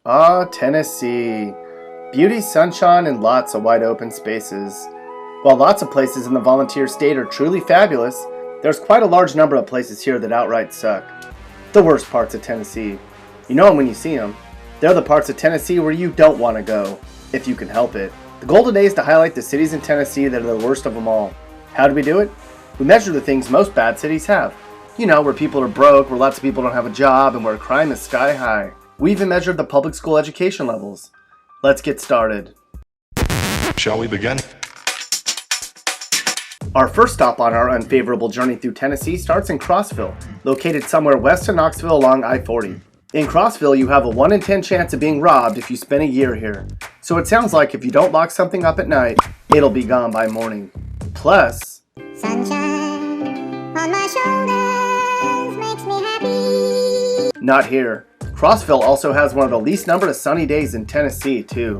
Ah, Tennessee. Beauty, sunshine, and lots of wide open spaces. While lots of places in the volunteer state are truly fabulous, there's quite a large number of places here that outright suck. The worst parts of Tennessee. You know them when you see them. They're the parts of Tennessee where you don't want to go, if you can help it. The goal today is to highlight the cities in Tennessee that are the worst of them all. How do we do it? We measure the things most bad cities have. You know, where people are broke, where lots of people don't have a job, and where crime is sky high. We even measured the public school education levels. Let's get started. Shall we begin? Our first stop on our unfavorable journey through Tennessee starts in Crossville, located somewhere west of Knoxville along I-40. In Crossville, you have a 1 in 10 chance of being robbed if you spend a year here. So it sounds like if you don't lock something up at night, it'll be gone by morning. Plus, sunshine on my shoulders makes me happy. Not here. Crossville also has one of the least number of sunny days in Tennessee, too.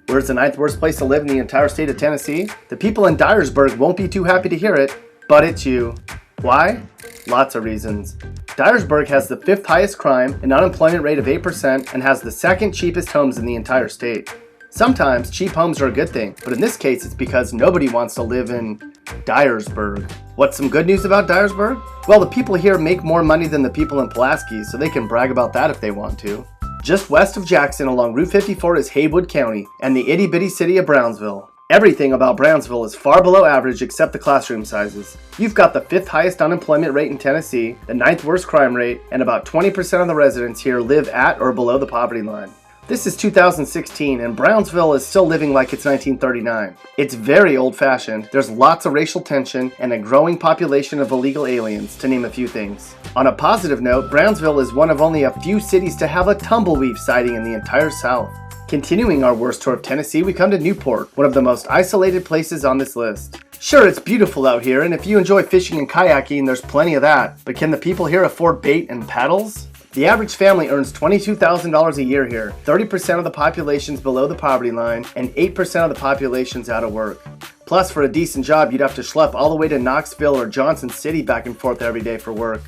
Where's the 9th worst place to live in the entire state of Tennessee? The people in Dyersburg won't be too happy to hear it, but it's you. Why? Lots of reasons. Dyersburg has the 5th highest crime, an unemployment rate of 8%, and has the 2nd cheapest homes in the entire state. Sometimes cheap homes are a good thing, but in this case it's because nobody wants to live in Dyersburg. What's some good news about Dyersburg? Well, the people here make more money than the people in Pulaski, so they can brag about that if they want to. Just west of Jackson along Route 54 is Haywood County and the itty-bitty city of Brownsville. Everything about Brownsville is far below average except the classroom sizes. You've got the 5th highest unemployment rate in Tennessee, the 9th worst crime rate, and about 20% of the residents here live at or below the poverty line. This is 2016 and Brownsville is still living like it's 1939. It's very old-fashioned, there's lots of racial tension, and a growing population of illegal aliens, to name a few things. On a positive note, Brownsville is one of only a few cities to have a tumbleweed sighting in the entire South. Continuing our worst tour of Tennessee, we come to Newport, one of the most isolated places on this list. Sure, it's beautiful out here, and if you enjoy fishing and kayaking, there's plenty of that, but can the people here afford bait and paddles? The average family earns $22,000 a year here, 30% of the population's below the poverty line, and 8% of the population's out of work. Plus, for a decent job, you'd have to schlep all the way to Knoxville or Johnson City back and forth every day for work.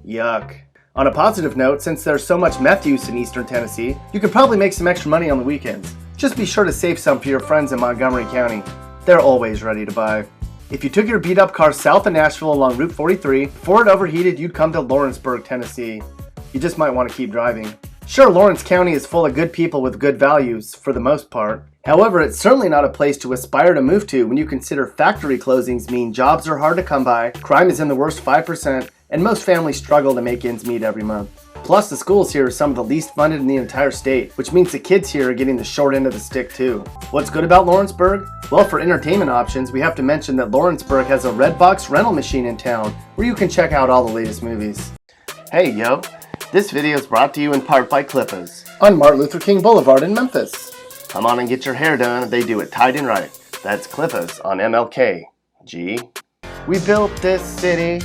Yuck. On a positive note, since there's so much meth use in eastern Tennessee, you could probably make some extra money on the weekends. Just be sure to save some for your friends in Montgomery County. They're always ready to buy. If you took your beat-up car south of Nashville along Route 43, before it overheated, you'd come to Lawrenceburg, Tennessee. You just might want to keep driving. Sure, Lawrence County is full of good people with good values, for the most part. However, it's certainly not a place to aspire to move to when you consider factory closings mean jobs are hard to come by, crime is in the worst 5%, and most families struggle to make ends meet every month. Plus, the schools here are some of the least funded in the entire state, which means the kids here are getting the short end of the stick too. What's good about Lawrenceburg? Well, for entertainment options, we have to mention that Lawrenceburg has a Redbox rental machine in town, where you can check out all the latest movies. Hey yo! This video is brought to you in part by Clippers on Martin Luther King Boulevard in Memphis. Come on and get your hair done, they do it tight and right. That's Clippers on MLK. G. We built this city,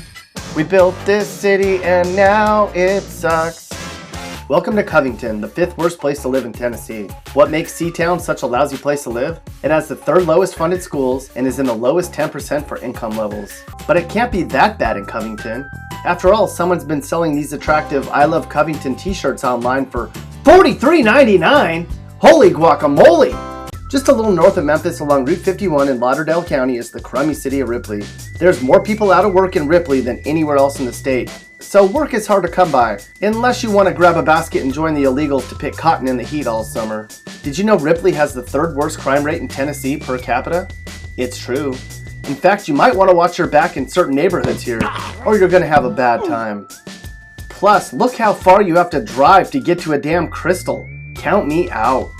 and now it sucks. Welcome to Covington, the 5th worst place to live in Tennessee. What makes C-Town such a lousy place to live? It has the 3rd lowest funded schools and is in the lowest 10% for income levels. But it can't be that bad in Covington. After all, someone's been selling these attractive I Love Covington t-shirts online for $43.99! Holy guacamole! Just a little north of Memphis along Route 51 in Lauderdale County is the crummy city of Ripley. There's more people out of work in Ripley than anywhere else in the state. So work is hard to come by, unless you want to grab a basket and join the illegals to pick cotton in the heat all summer. Did you know Ripley has the 3rd worst crime rate in Tennessee per capita? It's true. In fact, you might want to watch your back in certain neighborhoods here, or you're going to have a bad time. Plus, look how far you have to drive to get to a damn Crystal. Count me out.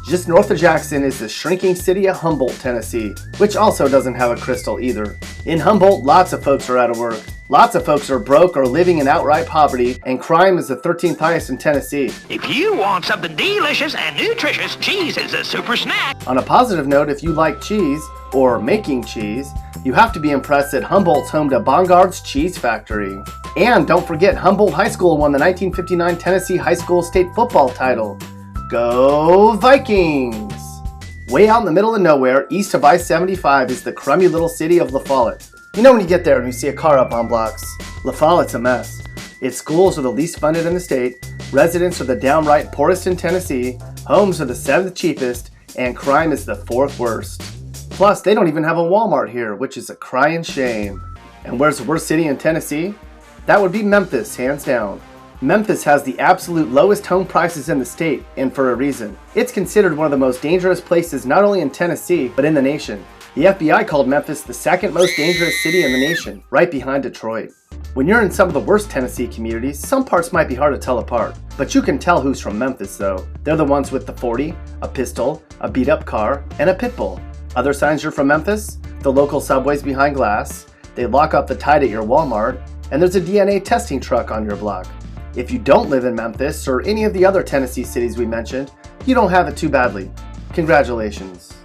Just north of Jackson is the shrinking city of Humboldt, Tennessee, which also doesn't have a Crystal either. In Humboldt, lots of folks are out of work. Lots of folks are broke or living in outright poverty, and crime is the 13th highest in Tennessee. If you want something delicious and nutritious, cheese is a super snack. On a positive note, if you like cheese, or making cheese, you have to be impressed that Humboldt's home to Bongard's Cheese Factory. And don't forget, Humboldt High School won the 1959 Tennessee High School State Football title. Go Vikings! Way out in the middle of nowhere, east of I-75 is the crummy little city of La Follette. You know when you get there and you see a car up on blocks. La Follette's a mess. Its schools are the least funded in the state, Residents are the downright poorest in Tennessee, homes are the 7th cheapest, and crime is the 4th worst. Plus, they don't even have a Walmart here, which is a crying shame. And where's the worst city in Tennessee? That would be Memphis, hands down. Memphis has the absolute lowest home prices in the state, and for a reason. It's considered one of the most dangerous places not only in Tennessee, but in the nation. The FBI called Memphis the 2nd most dangerous city in the nation, right behind Detroit. When you're in some of the worst Tennessee communities, some parts might be hard to tell apart. But you can tell who's from Memphis though. They're the ones with the 40, a pistol, a beat up car, and a pit bull. Other signs you're from Memphis? The local subway's behind glass, they lock up the tide at your Walmart, and there's a DNA testing truck on your block. If you don't live in Memphis or any of the other Tennessee cities we mentioned, you don't have it too badly. Congratulations.